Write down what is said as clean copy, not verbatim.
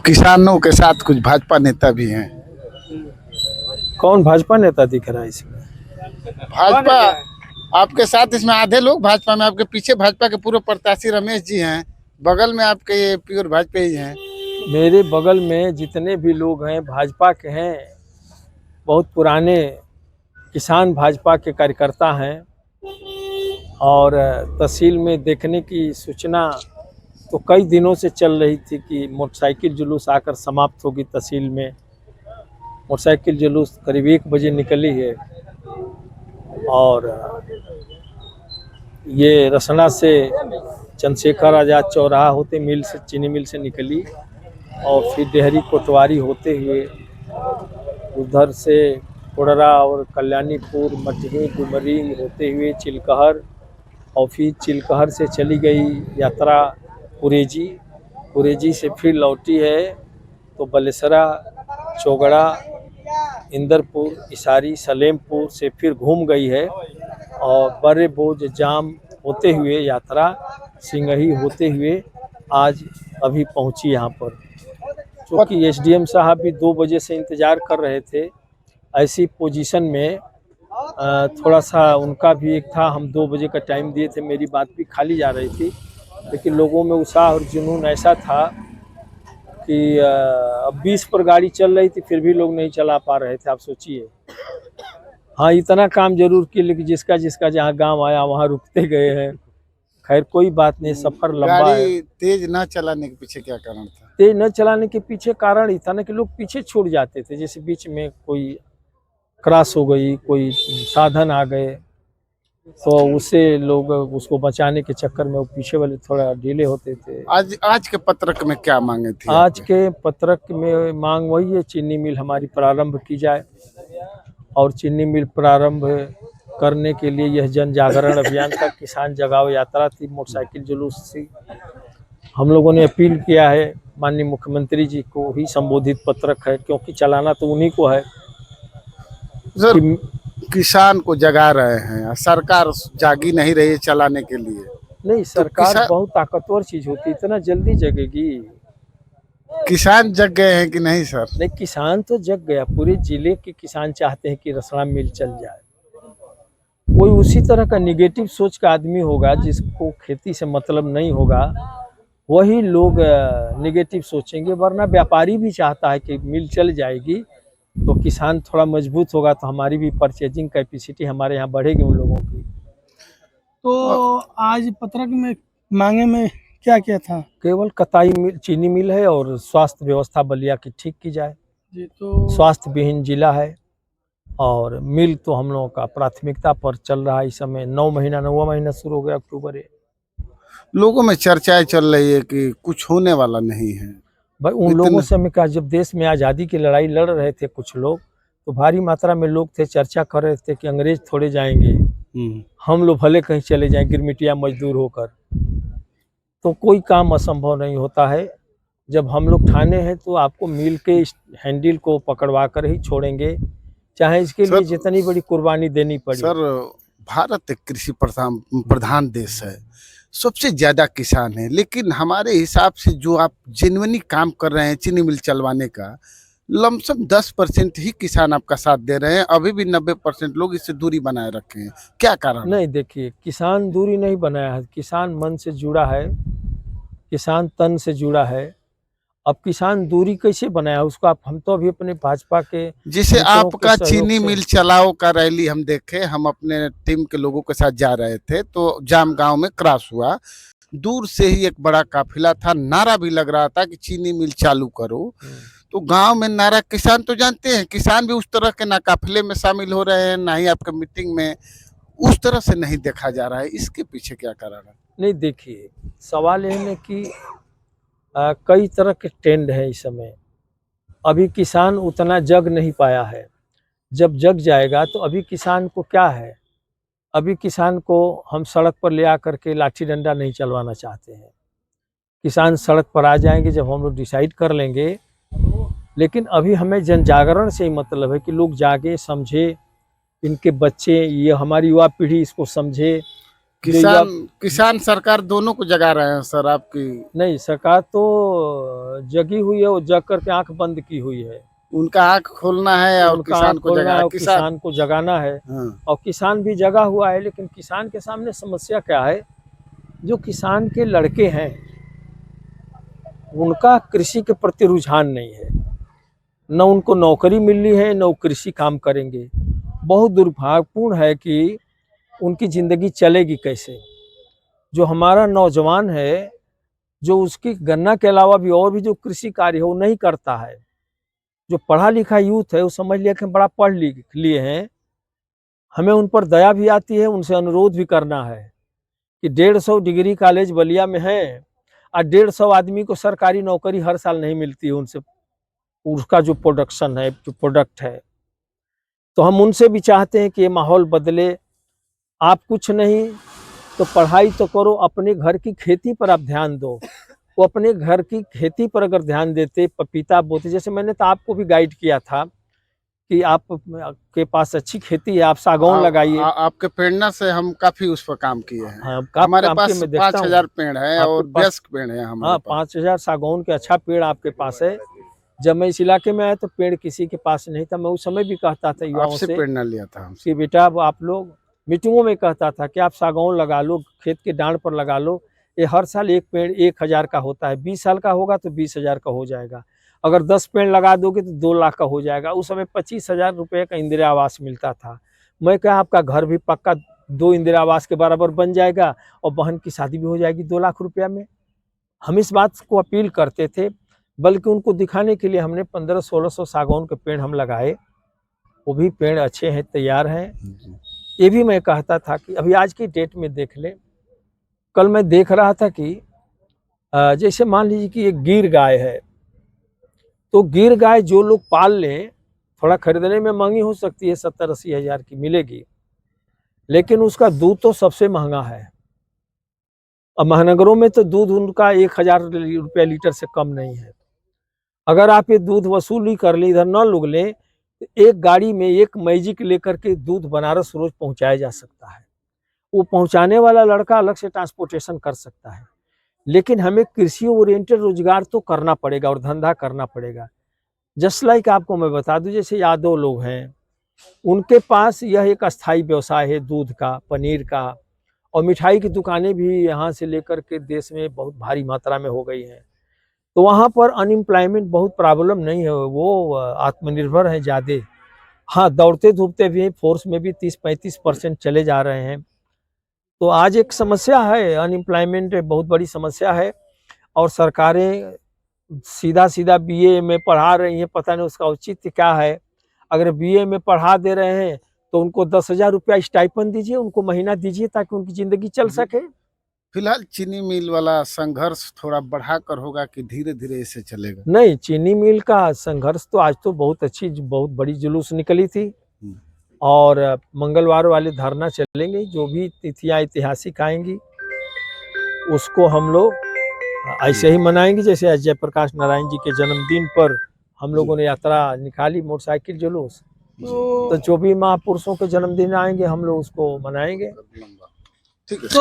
किसानों के साथ कुछ भाजपा नेता भी हैं। कौन भाजपा नेता दिख रहा है इसमें? भाजपा आपके साथ इसमें आधे लोग भाजपा में, आपके पीछे भाजपा के पूर्व प्रत्याशी रमेश जी हैं, बगल में आपके ये प्योर भाजपा ही हैं। मेरे बगल में जितने भी लोग हैं भाजपा के हैं, बहुत पुराने किसान भाजपा के कार्यकर्ता हैं। और तहसील में देखने की सूचना तो कई दिनों से चल रही थी कि मोटरसाइकिल जुलूस आकर समाप्त होगी तहसील में। मोटरसाइकिल जुलूस करीब 1 बजे निकली है और ये रसना से चंद्रशेखर आज़ाद चौराहा होते मिल से, चीनी मिल से निकली और फिर डेहरी कोतवारी होते हुए उधर से कोडरा और कल्याणीपुर, मटही, डुमरी होते हुए चिलकहर और फिर चिलकहर से चली गई यात्रा कुरेजी से फिर लौटी है तो बलेसरा, चौगड़ा, इंदरपुर, इसारी, सलेमपुर से फिर घूम गई है और बड़े बोझ जाम होते हुए यात्रा सिंगही होते हुए आज अभी पहुंची यहाँ पर। क्योंकि एसडीएम साहब भी 2 बजे से इंतज़ार कर रहे थे। ऐसी पोजीशन में थोड़ा सा उनका भी एक था, हम 2 बजे का टाइम दिए थे, मेरी बात भी खाली जा रही थी, लेकिन लोगों में उत्साह और जुनून ऐसा था कि अब 20 पर गाड़ी चल रही थी फिर भी लोग नहीं चला पा रहे थे। आप सोचिए। हाँ, इतना काम जरूर किया, लेकिन जिसका जिसका जहाँ गांव आया वहाँ रुकते गए हैं। खैर कोई बात नहीं, सफ़र लंबा है। तेज न चलाने के पीछे क्या कारण था? तेज न चलाने के पीछे कारण ही था ना कि लोग पीछे छूट जाते थे। जैसे बीच में कोई क्रॉस हो गई, कोई साधन आ गए तो उससे लोग उसको बचाने के चक्कर में वो पीछे वाले थोड़ा डिले होते थे। आज के पत्रक में क्या मांगे थी? आज के पत्रक में मांग वही है, चीनी मिल हमारी प्रारंभ की जाए और चीनी मिल प्रारंभ करने के लिए यह जन जागरण अभियान था। किसान जगाओ यात्रा थी, मोटरसाइकिल जुलूस थी। हम लोगों ने अपील किया है माननीय मुख्यमंत्री जी को ही संबोधित पत्रक है, क्योंकि चलाना तो उन्हीं को है। सर, किसान को जगा रहे हैं, सरकार जागी नहीं रही है चलाने के लिए। नहीं, सरकार बहुत ताकतवर चीज होती है, इतना जल्दी जगेगी? किसान जग गए हैं कि नहीं सर? नहीं, किसान तो जग गया। पूरे जिले के किसान चाहते हैं कि रसना मिल चल जाए। कोई उसी तरह का निगेटिव सोच का आदमी होगा जिसको खेती से मतलब नहीं होगा, वही लोग निगेटिव सोचेंगे। वरना व्यापारी भी चाहता है कि मिल चल जाएगी तो किसान थोड़ा मजबूत होगा तो हमारी भी परचेजिंग कैपेसिटी हमारे यहाँ बढ़ेगी उन लोगों की। तो आज पत्रक में मांगे में क्या क्या था? केवल कताई मिल, चीनी मिल है और स्वास्थ्य व्यवस्था बलिया की ठीक की जाए जी। तो स्वास्थ्य विहीन जिला है और मिल तो हम लोगों का प्राथमिकता पर चल रहा है। इस समय 9वां महीना शुरू हो गया, अक्टूबर है। लोगों में चर्चाएं चल रही है कि कुछ होने वाला नहीं है। भाई उन लोगों से हमें कहा, जब देश में आज़ादी की लड़ाई लड़ रहे थे कुछ लोग, तो भारी मात्रा में लोग थे, चर्चा कर रहे थे कि अंग्रेज थोड़े जाएंगे, हम लोग भले कहीं चले जाएं गिरमिटिया मजदूर होकर। तो कोई काम असंभव नहीं होता है। जब हम लोग ठाने हैं तो आपको मिल के हैंडल को पकड़वा कर ही छोड़ेंगे, चाहे इसके लिए जितनी बड़ी कुर्बानी देनी पड़े। सर, भारत एक कृषि प्रधान देश है, सबसे ज्यादा किसान है, लेकिन हमारे हिसाब से जो आप जेन्युइनली काम कर रहे हैं चीनी मिल चलवाने का, लमसम 10% ही किसान आपका साथ दे रहे हैं। अभी भी 90% लोग इससे दूरी बनाए रखे हैं, क्या कारण? नहीं, देखिए, किसान दूरी नहीं बनाया है, किसान मन से जुड़ा है, किसान तन से जुड़ा है। अब किसान दूरी कैसे बनाया उसको आप, हम तो अभी अपने भाजपा के जिसे आपका चीनी मिल चलाओ का रैली हम देखे, हम अपने टीम के लोगों के साथ जा रहे थे तो जाम गांव में क्रॉस हुआ, दूर से ही एक बड़ा काफिला था, नारा भी लग रहा था कि चीनी मिल चालू करो। तो गांव में नारा, किसान तो जानते हैं, किसान भी उस तरह के ना काफिले में शामिल हो रहे हैं, ना ही आपके मीटिंग में उस तरह से नहीं देखा जा रहा है। इसके पीछे क्या कारण है? नहीं, देखिए, सवाल यह है कि कई तरह के ट्रेंड है इस समय। अभी किसान उतना जग नहीं पाया है, जब जग जाएगा तो अभी किसान को क्या है, अभी किसान को हम सड़क पर ले आकर के लाठी डंडा नहीं चलवाना चाहते हैं। किसान सड़क पर आ जाएंगे जब हम लोग डिसाइड कर लेंगे। लेकिन अभी हमें जन जागरण से ही मतलब है कि लोग जागे, समझे, इनके बच्चे, ये हमारी युवा पीढ़ी इसको समझे किसान सरकार दोनों को जगा रहे हैं सर आपकी। नहीं, सरकार तो जगी हुई है, वो जग करके आंख बंद की हुई है। उनका आंख खोलना है और उनका किसान आंख को खोलना जगा है और किसान। किसान को जगाना है। हाँ। और किसान भी जगा हुआ है, लेकिन किसान के सामने समस्या क्या है, जो किसान के लड़के हैं उनका कृषि के प्रति रुझान नहीं है, न उनको नौकरी मिल रही है, न वो कृषि काम करेंगे। बहुत दुर्भाग्यपूर्ण है कि उनकी ज़िंदगी चलेगी कैसे। जो हमारा नौजवान है, जो उसकी गन्ना के अलावा भी और भी जो कृषि कार्य है वो नहीं करता है। जो पढ़ा लिखा यूथ है वो समझ लिया कि हम बड़ा पढ़ लिख लिए हैं, हमें उन पर दया भी आती है, उनसे अनुरोध भी करना है कि 150 डिग्री कॉलेज बलिया में है और 150 आदमी को सरकारी नौकरी हर साल नहीं मिलती है उनसे, उसका जो प्रोडक्शन है, जो प्रोडक्ट है। तो हम उनसे भी चाहते हैं कि ये माहौल बदले। आप कुछ नहीं तो पढ़ाई तो करो, अपने घर की खेती पर आप ध्यान दो। वो अपने घर की खेती पर अगर ध्यान देते, पपीता बोते, जैसे मैंने तो आपको भी गाइड किया था कि आप के पास अच्छी खेती है, आप सागौन लगाइए। आपके प्रेरणा से हम काफी उस पर काम किए हैं। हाँ, हमारे पास 5000 पेड़ है और वयस्क पेड़ है हमारे हाँ, पास। 5000 सागौन के अच्छा पेड़ आपके पास है। जब मैं इस इलाके में आया तो पेड़ किसी के पास नहीं था। मैं उस समय भी कहता था युवाओं आपसे से प्रेरणा लिया था हमसे। कि बेटा अब आप लोग, मीटिंगों में कहता था कि आप सागौन लगा लो, खेत के डांड पर लगा लो। ये हर साल एक पेड़ 1000 का होता है, 20 साल का होगा तो 20,000 का हो जाएगा। अगर 10 पेड़ लगा दोगे तो 2 लाख का हो जाएगा। उस समय 25,000 रुपये का इंदिरा आवास मिलता था। मैं कहा आपका घर भी पक्का 2 इंदिरा आवास के बराबर बन जाएगा और बहन की शादी भी हो जाएगी 2 लाख रुपया में। हम इस बात को अपील करते थे, बल्कि उनको दिखाने के लिए हमने 1500-1600 सागौन के पेड़ हम लगाए। वो भी पेड़ अच्छे हैं, तैयार हैं। ये भी मैं कहता था कि अभी आज की डेट में देख लें, कल मैं देख रहा था कि जैसे मान लीजिए कि एक गिर गाय है, तो गिर गाय जो लोग पाल लें, थोड़ा खरीदने में महंगी हो सकती है, 70-80 हज़ार की मिलेगी, लेकिन उसका दूध तो सबसे महंगा है। अब महानगरों में तो दूध उनका 1000 रुपया लीटर से कम नहीं है। अगर आप ये दूध वसूली कर ले, इधर न लोग लें, तो एक गाड़ी में एक मैजिक लेकर के दूध बनारस रोज पहुंचाया जा सकता है। वो पहुंचाने वाला लड़का अलग से ट्रांसपोर्टेशन कर सकता है, लेकिन हमें कृषि ओरिएंटेड रोजगार तो करना पड़ेगा और धंधा करना पड़ेगा। जस्ट लाइक आपको मैं बता दूं, जैसे यादव लोग हैं, उनके पास यह एक अस्थाई व्यवसाय है दूध का, पनीर का, और मिठाई की दुकानें भी यहाँ से लेकर के देश में बहुत भारी मात्रा में हो गई हैं। तो वहाँ पर अनएम्प्लॉयमेंट बहुत प्रॉब्लम नहीं है, वो आत्मनिर्भर है ज़्यादा। हाँ, दौड़ते धूपते भी फोर्स में भी 30-35% चले जा रहे हैं। तो आज एक समस्या है, अनएम्प्लॉयमेंट बहुत बड़ी समस्या है। और सरकारें सीधा सीधा बीए में पढ़ा रही हैं, पता नहीं उसका औचित्य क्या है। अगर बीए में पढ़ा दे रहे हैं तो उनको 10,000 रुपया स्टाइपेंड दीजिए, उनको महीना दीजिए, ताकि उनकी ज़िंदगी चल सके। फिलहाल चीनी मिल वाला संघर्ष थोड़ा बढ़ाकर होगा कि धीरे धीरे इसे चलेगा? नहीं, चीनी मिल का संघर्ष तो आज तो बहुत अच्छी, बहुत बड़ी जुलूस निकली थी। और मंगलवार वाले धरना चलेंगे, जो भी तिथियां ऐतिहासिक आएंगी उसको हम लोग ऐसे ही मनाएंगे, जैसे जयप्रकाश नारायण जी के जन्मदिन पर हम लोगों ने यात्रा निकाली, मोटरसाइकिल जुलूस। तो जो भी महापुरुषों के जन्मदिन आएंगे हम लोग उसको मनाएंगे। ठीक है।